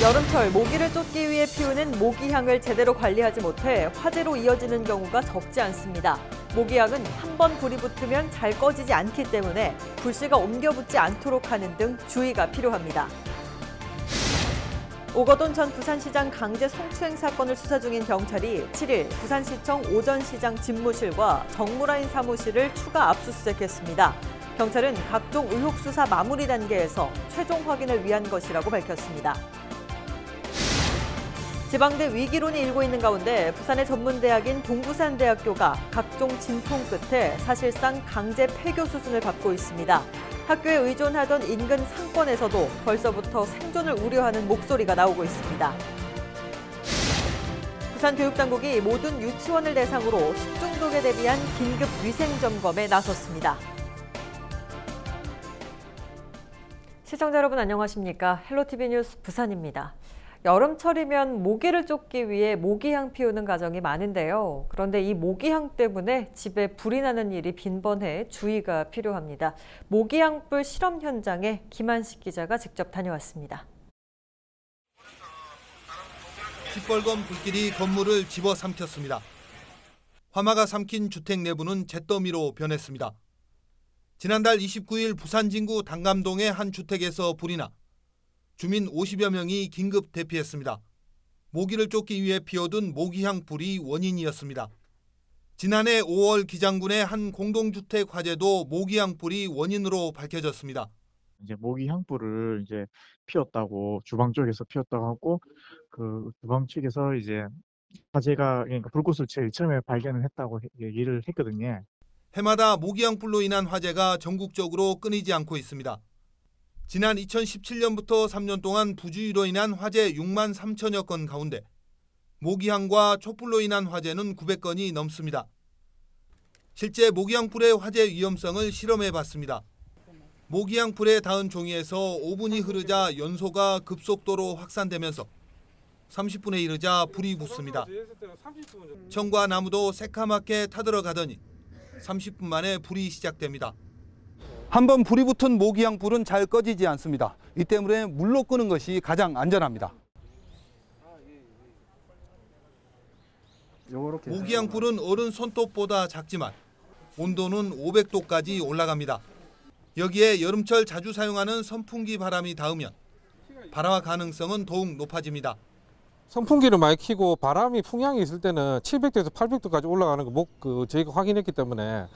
여름철 모기를 쫓기 위해 피우는 모기향을 제대로 관리하지 못해 화재로 이어지는 경우가 적지 않습니다. 모기향은 한 번 불이 붙으면 잘 꺼지지 않기 때문에 불씨가 옮겨 붙지 않도록 하는 등 주의가 필요합니다. 오거돈 전 부산시장 강제 성추행 사건을 수사 중인 경찰이 7일 부산시청 오전시장 집무실과 정무라인 사무실을 추가 압수수색했습니다. 경찰은 각종 의혹 수사 마무리 단계에서 최종 확인을 위한 것이라고 밝혔습니다. 지방대 위기론이 일고 있는 가운데 부산의 전문대학인 동부산대학교가 각종 진통 끝에 사실상 강제 폐교 수순을 밟고 있습니다. 학교에 의존하던 인근 상권에서도 벌써부터 생존을 우려하는 목소리가 나오고 있습니다. 부산교육당국이 모든 유치원을 대상으로 식중독에 대비한 긴급 위생점검에 나섰습니다. 시청자 여러분 안녕하십니까? 헬로티비 뉴스 부산입니다. 여름철이면 모기를 쫓기 위해 모기향 피우는 가정이 많은데요. 그런데 이 모기향 때문에 집에 불이 나는 일이 빈번해 주의가 필요합니다. 모기향불 실험 현장에 김한식 기자가 직접 다녀왔습니다. 시뻘건 불길이 건물을 집어삼켰습니다. 화마가 삼킨 주택 내부는 잿더미로 변했습니다. 지난달 29일 부산 진구 당감동의 한 주택에서 불이 나 주민 50여 명이 긴급 대피했습니다. 모기를 쫓기 위해 피워둔 모기향 불이 원인이었습니다. 지난해 5월 기장군의 한 공동주택 화재도 모기향 불이 원인으로 밝혀졌습니다. 이제 모기향 불을 이제 피웠다고 주방 쪽에서 피웠다고 하고 그 주방 측에서 이제 화재가 그러니까 불꽃을 제일 처음에 발견을 했다고 얘기를 했거든요. 해마다 모기향 불로 인한 화재가 전국적으로 끊이지 않고 있습니다. 지난 2017년부터 3년 동안 부주의로 인한 화재 6만 3천여 건 가운데 모기향과 촛불로 인한 화재는 900건이 넘습니다. 실제 모기향 불의 화재 위험성을 실험해봤습니다. 모기향 불에 닿은 종이에서 5분이 흐르자 연소가 급속도로 확산되면서 30분에 이르자 불이 붙습니다. 청과 나무도 새카맣게 타들어가더니 30분 만에 불이 시작됩니다. 한번 불이 붙은 모기향 불은 잘 꺼지지 않습니다. 이 때문에 물로 끄는 것이 가장 안전합니다. 모기향 불은 어른 손톱보다 작지만 온도는 500도까지 올라갑니다. 여기에 여름철 자주 사용하는 선풍기 바람이 닿으면 발화 가능성은 더욱 높아집니다. 선풍기를 많이 켜고 바람이 풍향이 있을 때는 700도에서 800도까지 올라가는 거 저희가 확인했기 때문에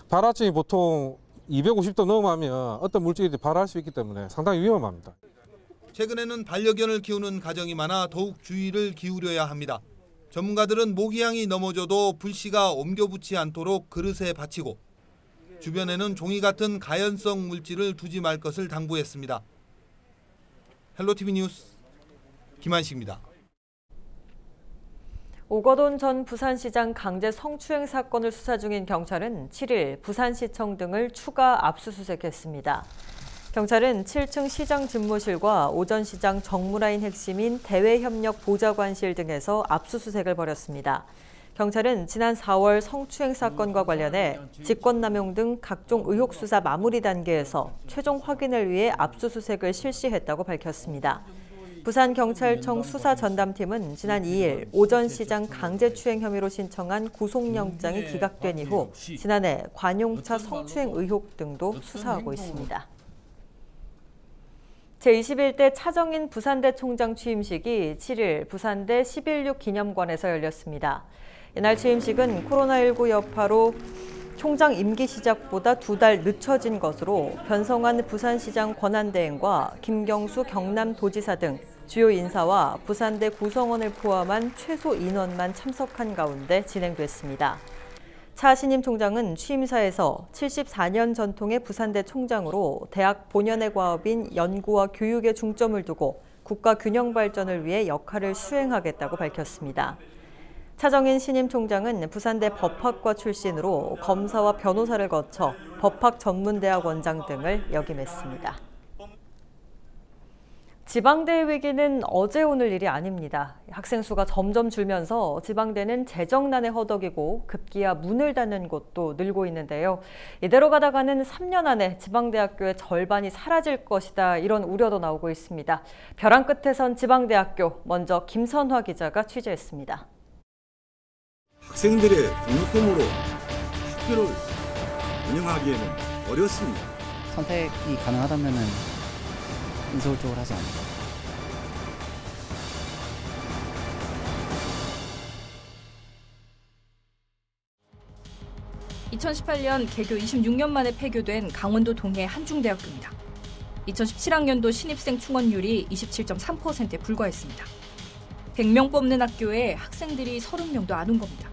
발화점이 보통 250도 넘어가면 어떤 물질이 발화할 수 있기 때문에 상당히 위험합니다. 최근에는 반려견을 키우는 가정이 많아 더욱 주의를 기울여야 합니다. 전문가들은 모기향이 넘어져도 불씨가 옮겨붙지 않도록 그릇에 받치고 주변에는 종이 같은 가연성 물질을 두지 말 것을 당부했습니다. 헬로티비 뉴스 김한식입니다. 오거돈 전 부산시장 강제 성추행 사건을 수사 중인 경찰은 7일 부산시청 등을 추가 압수수색했습니다. 경찰은 7층 시장 집무실과 오전 시장 정무라인 핵심인 대외협력보좌관실 등에서 압수수색을 벌였습니다. 경찰은 지난 4월 성추행 사건과 관련해 직권남용 등 각종 의혹 수사 마무리 단계에서 최종 확인을 위해 압수수색을 실시했다고 밝혔습니다. 부산경찰청 수사전담팀은 지난 2일 오전 시장 강제추행 혐의로 신청한 구속영장이 기각된 이후 지난해 관용차 성추행 의혹 등도 수사하고 있습니다. 제21대 차정인 부산대 총장 취임식이 7일 부산대 11.6 기념관에서 열렸습니다. 이날 취임식은 코로나19 여파로 총장 임기 시작보다 2달 늦춰진 것으로 변성환 부산시장 권한대행과 김경수 경남도지사 등 주요 인사와 부산대 구성원을 포함한 최소 인원만 참석한 가운데 진행됐습니다. 차 신임 총장은 취임사에서 74년 전통의 부산대 총장으로 대학 본연의 과업인 연구와 교육에 중점을 두고 국가 균형 발전을 위해 역할을 수행하겠다고 밝혔습니다. 차정인 신임 총장은 부산대 법학과 출신으로 검사와 변호사를 거쳐 법학전문대학 원장 등을 역임했습니다. 지방대 위기는 어제 오늘 일이 아닙니다. 학생 수가 점점 줄면서 지방대는 재정난에 허덕이고 급기야 문을 닫는 곳도 늘고 있는데요. 이대로 가다가는 3년 안에 지방대학교의 절반이 사라질 것이다, 이런 우려도 나오고 있습니다. 벼랑 끝에 선 지방대학교, 먼저 김선화 기자가 취재했습니다. 학생들의 등록금으로 학교를 운영하기에는 어렵습니다. 선택이 가능하다면 인서울 쪽으로 하지 않을까. 2018년 개교 26년 만에 폐교된 강원도 동해 한중대학교입니다. 2017학년도 신입생 충원율이 27.3%에 불과했습니다. 100명 뽑는 학교에 학생들이 30명도 안 온 겁니다.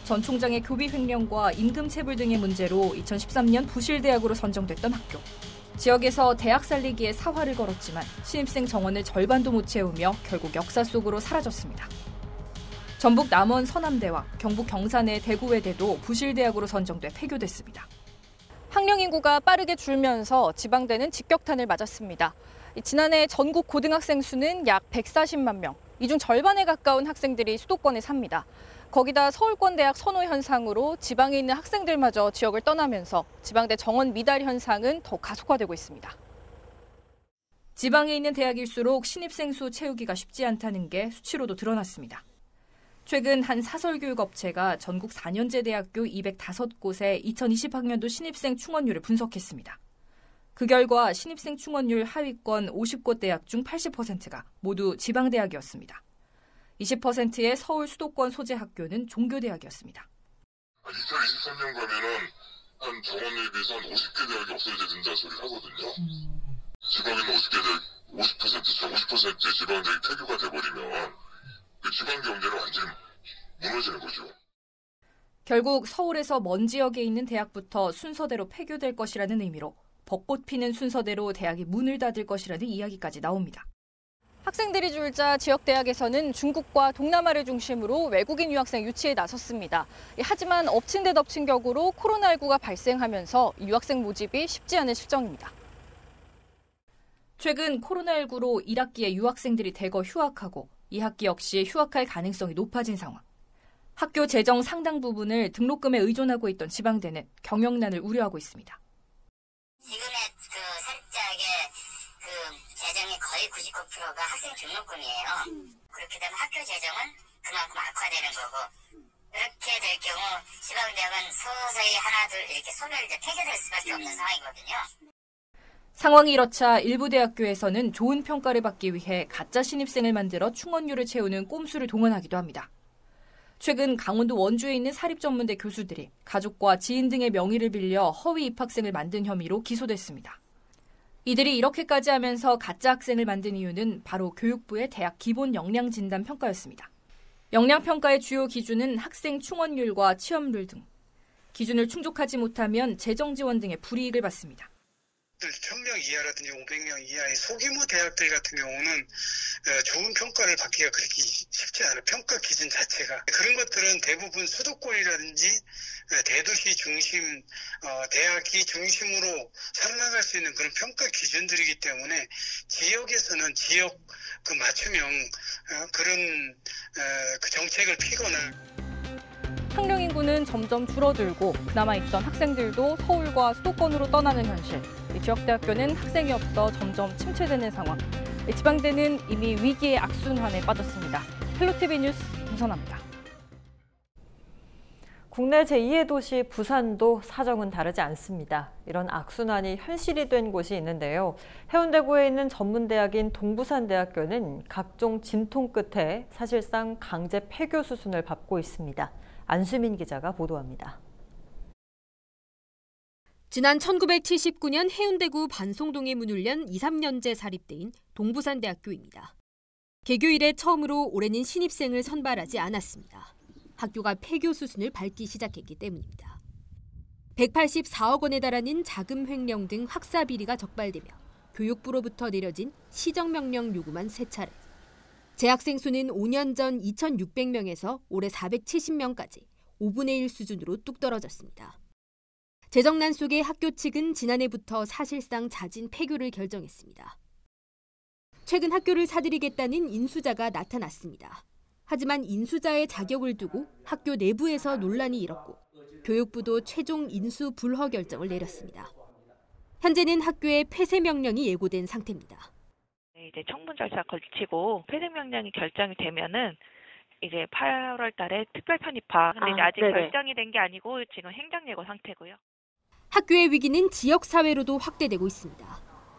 전 총장의 교비 횡령과 임금 체불 등의 문제로 2013년 부실대학으로 선정됐던 학교. 지역에서 대학 살리기에 사활을 걸었지만 신입생 정원을 절반도 못 채우며 결국 역사 속으로 사라졌습니다. 전북 남원 서남대와 경북 경산의 대구외대도 부실대학으로 선정돼 폐교됐습니다. 학령 인구가 빠르게 줄면서 지방대는 직격탄을 맞았습니다. 지난해 전국 고등학생 수는 약 140만 명, 이 중 절반에 가까운 학생들이 수도권에 삽니다. 거기다 서울권 대학 선호 현상으로 지방에 있는 학생들마저 지역을 떠나면서 지방대 정원 미달 현상은 더 가속화되고 있습니다. 지방에 있는 대학일수록 신입생 수 채우기가 쉽지 않다는 게 수치로도 드러났습니다. 최근 한 사설교육업체가 전국 4년제 대학교 205곳의 2020학년도 신입생 충원율을 분석했습니다. 그 결과 신입생 충원율 하위권 50곳 대학 중 80%가 모두 지방대학이었습니다. 20%의 서울 수도권 소재 학교는 종교대학이었습니다. 2023년 가면은 한 정원에 비해서 한 50개 대학이 없어져야 된다 소리를 하거든요. 지방에는 50개 대학, 50% 지방대학이 폐교가 돼버리면 그 지방 경제는 완전히 무너지는 거죠. 결국 서울에서 먼 지역에 있는 대학부터 순서대로 폐교될 것이라는 의미로 벚꽃 피는 순서대로 대학이 문을 닫을 것이라는 이야기까지 나옵니다. 학생들이 줄자 지역 대학에서는 중국과 동남아를 중심으로 외국인 유학생 유치에 나섰습니다. 하지만 엎친 데 덮친 격으로 코로나19가 발생하면서 유학생 모집이 쉽지 않은 실정입니다. 최근 코로나19로 1학기에 유학생들이 대거 휴학하고 2학기 역시 휴학할 가능성이 높아진 상황. 학교 재정 상당 부분을 등록금에 의존하고 있던 지방대는 경영난을 우려하고 있습니다. 지금의 살짝의 재정의 거의 99%가 학생 등록금이에요. 그렇게 되면 학교 재정은 그만큼 악화되는 거고, 이렇게 될 경우 지방대학은 서서히 하나둘 이렇게 소멸돼 폐교될 수밖에 없는 상황이거든요. 상황이 이렇자 일부 대학교에서는 좋은 평가를 받기 위해 가짜 신입생을 만들어 충원율을 채우는 꼼수를 동원하기도 합니다. 최근 강원도 원주에 있는 사립전문대 교수들이 가족과 지인 등의 명의를 빌려 허위 입학생을 만든 혐의로 기소됐습니다. 이들이 이렇게까지 하면서 가짜 학생을 만든 이유는 바로 교육부의 대학 기본 역량 진단 평가였습니다. 역량 평가의 주요 기준은 학생 충원율과 취업률 등. 기준을 충족하지 못하면 재정 지원 등의 불이익을 받습니다. 1000명 이하라든지 500명 이하의 소규모 대학들 같은 경우는 좋은 평가를 받기가 그렇게 쉽지 않아요. 평가 기준 자체가. 그런 것들은 대부분 수도권이라든지 대도시 중심, 대학이 중심으로 살아나갈 수 있는 그런 평가 기준들이기 때문에 지역에서는 지역 그 맞춤형 그런 그 정책을 피거나. 학령 인구는 점점 줄어들고 그나마 있던 학생들도 서울과 수도권으로 떠나는 현실. 지역대학교는 학생이 없어 점점 침체되는 상황. 지방대는 이미 위기의 악순환에 빠졌습니다. 헬로티비 뉴스 김선아입니다. 국내 제2의 도시 부산도 사정은 다르지 않습니다. 이런 악순환이 현실이 된 곳이 있는데요. 해운대구에 있는 전문대학인 동부산대학교는 각종 진통 끝에 사실상 강제 폐교 수순을 밟고 있습니다. 안수민 기자가 보도합니다. 지난 1979년 해운대구 반송동에 문을 연 2, 3년제 사립대인 동부산대학교입니다. 개교 이래 처음으로 올해는 신입생을 선발하지 않았습니다. 학교가 폐교 수순을 밟기 시작했기 때문입니다. 184억 원에 달하는 자금 횡령 등 학사 비리가 적발되며 교육부로부터 내려진 시정명령 요구만 3차례. 재학생 수는 5년 전 2,600명에서 올해 470명까지 5분의 1 수준으로 뚝 떨어졌습니다. 재정난 속에 학교 측은 지난해부터 사실상 자진 폐교를 결정했습니다. 최근 학교를 사들이겠다는 인수자가 나타났습니다. 하지만 인수자의 자격을 두고 학교 내부에서 논란이 일었고 교육부도 최종 인수 불허 결정을 내렸습니다. 현재는 학교에 폐쇄 명령이 예고된 상태입니다. 이제 청문 절차 거치고 폐쇄 명령이 결정이 되면은 이제 8월 달에 특별 편입화. 근데 이제 아직 결정이 된 게 아니고 지금 행정 예고 상태고요. 학교의 위기는 지역 사회로도 확대되고 있습니다.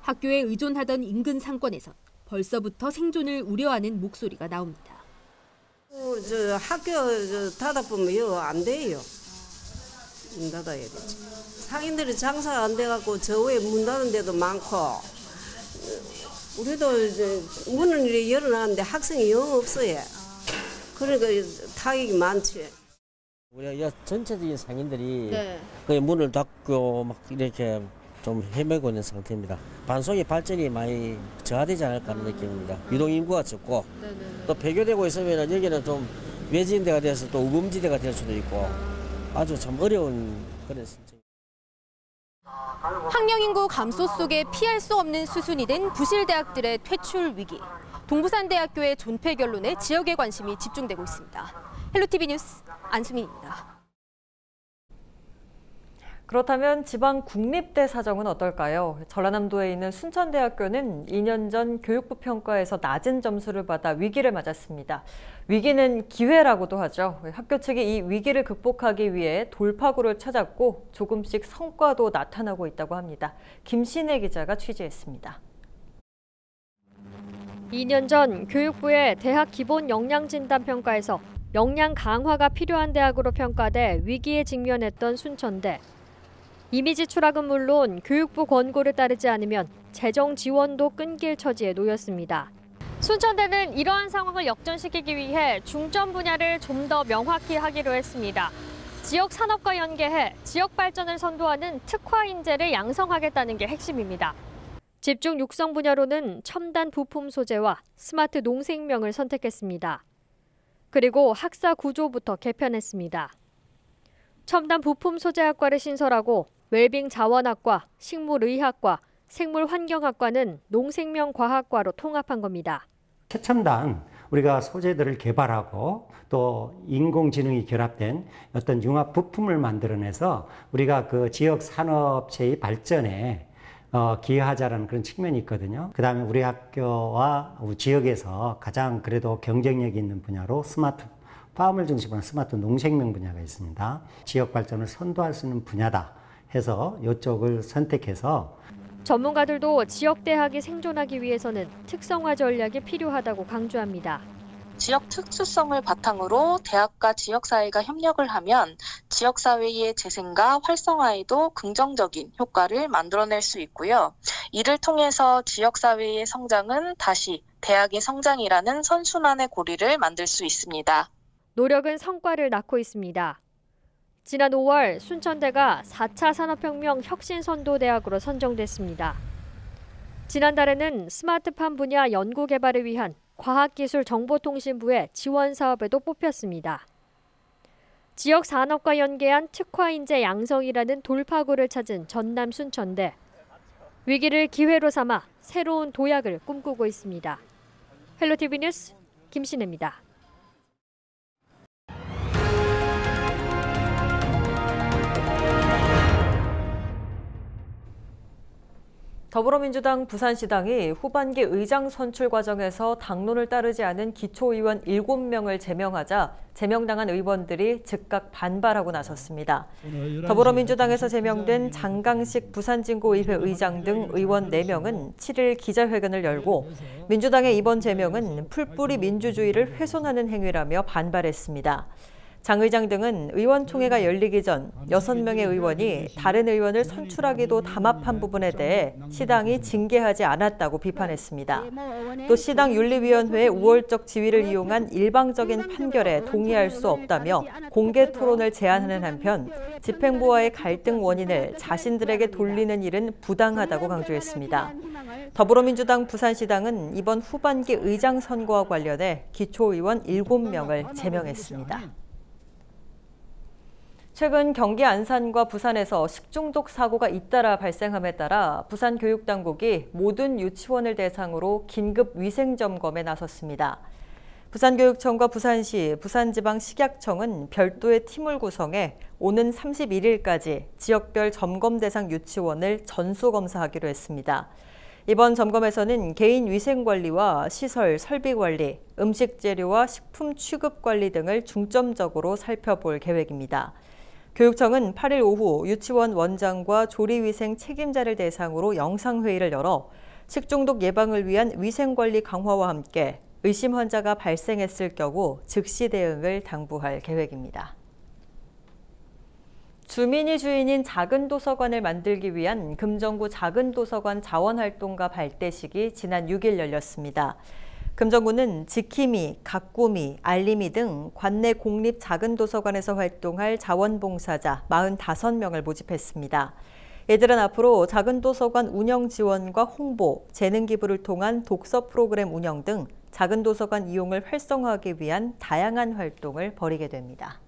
학교에 의존하던 인근 상권에서 벌써부터 생존을 우려하는 목소리가 나옵니다. 저 학교 닫아보면 이거 안 돼요. 문 닫아야 되죠. 상인들이 장사가 안 돼갖고 저 위에 문 닫은 데도 많고 우리도 문을 이렇게 열어놨는데 학생이 영 없어요. 그러니까 타격이 많지. 우리 전체적인 상인들이 그 문을 닫고 막 이렇게 좀 헤매고 있는 상태입니다. 반송의 발전이 많이 저하되지 않을까 하는 느낌입니다. 유동 인구가 적고 또 폐교되고 있으면 여기는 좀 외진 데가 돼서 또 우범지대가 될 수도 있고 아주 참 어려운 그런 상태. 학령 인구 감소 속에 피할 수 없는 수순이 된 부실대학들의 퇴출 위기. 동부산대학교의 존폐 결론에 지역의 관심이 집중되고 있습니다. 헬로티비 뉴스 안수민입니다. 그렇다면 지방 국립대 사정은 어떨까요? 전라남도에 있는 순천대학교는 2년 전 교육부 평가에서 낮은 점수를 받아 위기를 맞았습니다. 위기는 기회라고도 하죠. 학교 측이 이 위기를 극복하기 위해 돌파구를 찾았고 조금씩 성과도 나타나고 있다고 합니다. 김신혜 기자가 취재했습니다. 2년 전 교육부의 대학 기본 역량 진단 평가에서 역량 강화가 필요한 대학으로 평가돼 위기에 직면했던 순천대. 이미지 추락은 물론 교육부 권고를 따르지 않으면 재정 지원도 끊길 처지에 놓였습니다. 순천대는 이러한 상황을 역전시키기 위해 중점 분야를 좀 더 명확히 하기로 했습니다. 지역 산업과 연계해 지역 발전을 선도하는 특화 인재를 양성하겠다는 게 핵심입니다. 집중 육성 분야로는 첨단 부품 소재와 스마트 농생명을 선택했습니다. 그리고 학사 구조부터 개편했습니다. 첨단 부품 소재학과를 신설하고 웰빙 자원학과, 식물의학과, 생물환경학과는 농생명과학과로 통합한 겁니다. 최첨단 우리가 소재들을 개발하고 또 인공지능이 결합된 어떤 융합 부품을 만들어내서 우리가 그 지역 산업체의 발전에 기여하자라는 그런 측면이 있거든요. 그 다음에 우리 학교와 우리 지역에서 가장 그래도 경쟁력이 있는 분야로 스마트 팜을 중심으로 스마트 농생명 분야가 있습니다. 지역 발전을 선도할 수 있는 분야다 해서 이쪽을 선택해서 전문가들도 지역대학이 생존하기 위해서는 특성화 전략이 필요하다고 강조합니다. 지역 특수성을 바탕으로 대학과 지역사회가 협력을 하면 지역사회의 재생과 활성화에도 긍정적인 효과를 만들어낼 수 있고요. 이를 통해서 지역사회의 성장은 다시 대학의 성장이라는 선순환의 고리를 만들 수 있습니다. 노력은 성과를 낳고 있습니다. 지난 5월 순천대가 4차 산업혁명 혁신선도대학으로 선정됐습니다. 지난달에는 스마트팜 분야 연구개발을 위한 과학기술정보통신부의 지원 사업에도 뽑혔습니다. 지역 산업과 연계한 특화인재 양성이라는 돌파구를 찾은 전남 순천대. 위기를 기회로 삼아 새로운 도약을 꿈꾸고 있습니다. 헬로티비 뉴스 김신혜입니다. 더불어민주당 부산시당이 후반기 의장 선출 과정에서 당론을 따르지 않은 기초의원 7명을 제명하자 제명당한 의원들이 즉각 반발하고 나섰습니다. 더불어민주당에서 제명된 장강식 부산진구의회 의장 등 의원 4명은 7일 기자회견을 열고 민주당의 이번 제명은 풀뿌리 민주주의를 훼손하는 행위라며 반발했습니다. 장 의장 등은 의원총회가 열리기 전 6명의 의원이 다른 의원을 선출하기도 담합한 부분에 대해 시당이 징계하지 않았다고 비판했습니다. 또 시당 윤리위원회의 우월적 지위를 이용한 일방적인 판결에 동의할 수 없다며 공개 토론을 제안하는 한편 집행부와의 갈등 원인을 자신들에게 돌리는 일은 부당하다고 강조했습니다. 더불어민주당 부산시당은 이번 후반기 의장 선거와 관련해 기초의원 7명을 제명했습니다. 최근 경기 안산과 부산에서 식중독 사고가 잇따라 발생함에 따라 부산교육당국이 모든 유치원을 대상으로 긴급 위생점검에 나섰습니다. 부산교육청과 부산시, 부산지방식약청은 별도의 팀을 구성해 오는 31일까지 지역별 점검 대상 유치원을 전수검사하기로 했습니다. 이번 점검에서는 개인 위생관리와 시설, 설비관리, 음식 재료와 식품 취급관리 등을 중점적으로 살펴볼 계획입니다. 교육청은 8일 오후 유치원 원장과 조리위생 책임자를 대상으로 영상회의를 열어 식중독 예방을 위한 위생관리 강화와 함께 의심 환자가 발생했을 경우 즉시 대응을 당부할 계획입니다. 주민이 주인인 작은 도서관을 만들기 위한 금정구 작은 도서관 자원활동가 발대식이 지난 6일 열렸습니다. 금정구는 지킴이, 가꾸미, 알림이 등 관내 공립 작은 도서관에서 활동할 자원봉사자 45명을 모집했습니다. 이들은 앞으로 작은 도서관 운영 지원과 홍보, 재능 기부를 통한 독서 프로그램 운영 등 작은 도서관 이용을 활성화하기 위한 다양한 활동을 벌이게 됩니다.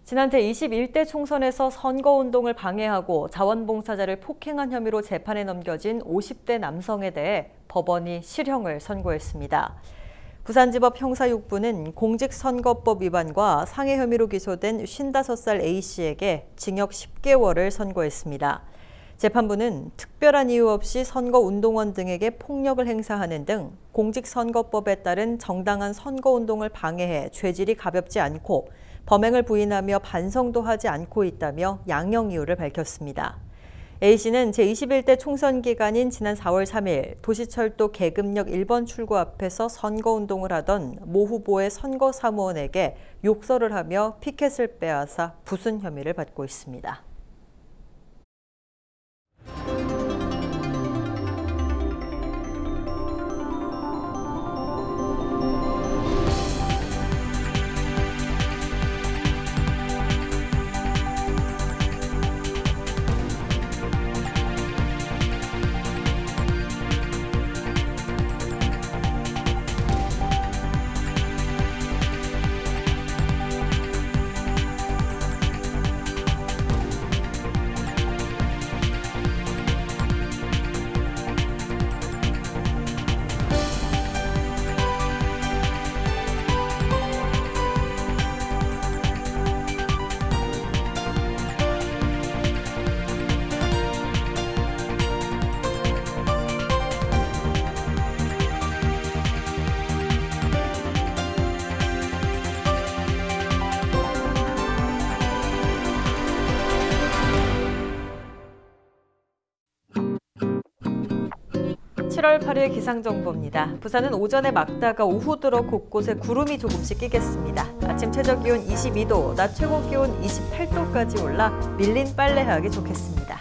지난해 21대 총선에서 선거운동을 방해하고 자원봉사자를 폭행한 혐의로 재판에 넘겨진 50대 남성에 대해 법원이 실형을 선고했습니다. 부산지법 형사 6부는 공직선거법 위반과 상해 혐의로 기소된 55살 A씨에게 징역 10개월을 선고했습니다. 재판부는 특별한 이유 없이 선거운동원 등에게 폭력을 행사하는 등 공직선거법에 따른 정당한 선거운동을 방해해 죄질이 가볍지 않고 범행을 부인하며 반성도 하지 않고 있다며 양형 이유를 밝혔습니다. A씨는 제21대 총선 기간인 지난 4월 3일 도시철도 계급역 1번 출구 앞에서 선거운동을 하던 모 후보의 선거사무원에게 욕설을 하며 피켓을 빼앗아 부순 혐의를 받고 있습니다. (7월 8일) 기상정보입니다. 부산은 오전에 맑다가 오후 들어 곳곳에 구름이 조금씩 끼겠습니다. 아침 최저기온 22도, 낮 최고기온 28도까지 올라 밀린 빨래하기 좋겠습니다.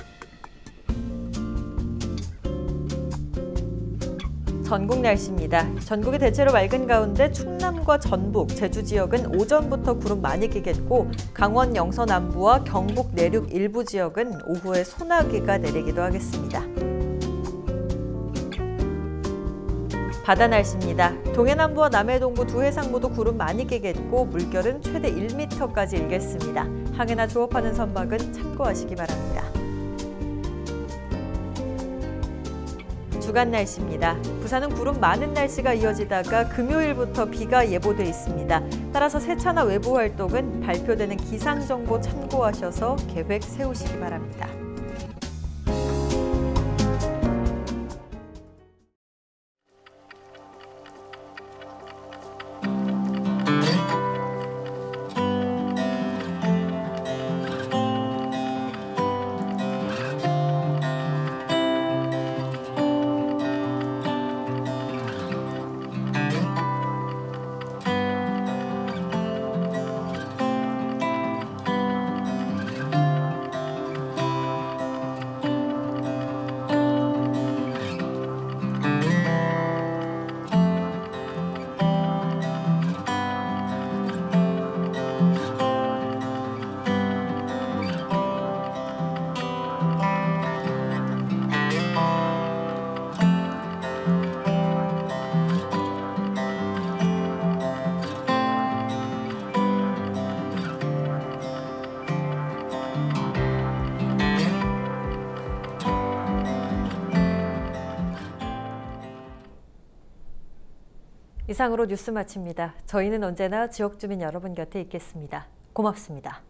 전국 날씨입니다. 전국이 대체로 맑은 가운데 충남과 전북, 제주 지역은 오전부터 구름 많이 끼겠고 강원 영서 남부와 경북 내륙 일부 지역은 오후에 소나기가 내리기도 하겠습니다. 바다 날씨입니다. 동해남부와 남해동부 두 해상 모두 구름 많이 끼겠고 물결은 최대 1m까지 일겠습니다. 항해나 조업하는 선박은 참고하시기 바랍니다. 주간 날씨입니다. 부산은 구름 많은 날씨가 이어지다가 금요일부터 비가 예보돼 있습니다. 따라서 세차나 외부 활동은 발표되는 기상정보 참고하셔서 계획 세우시기 바랍니다. 이상으로 뉴스 마칩니다. 저희는 언제나 지역 주민 여러분 곁에 있겠습니다. 고맙습니다.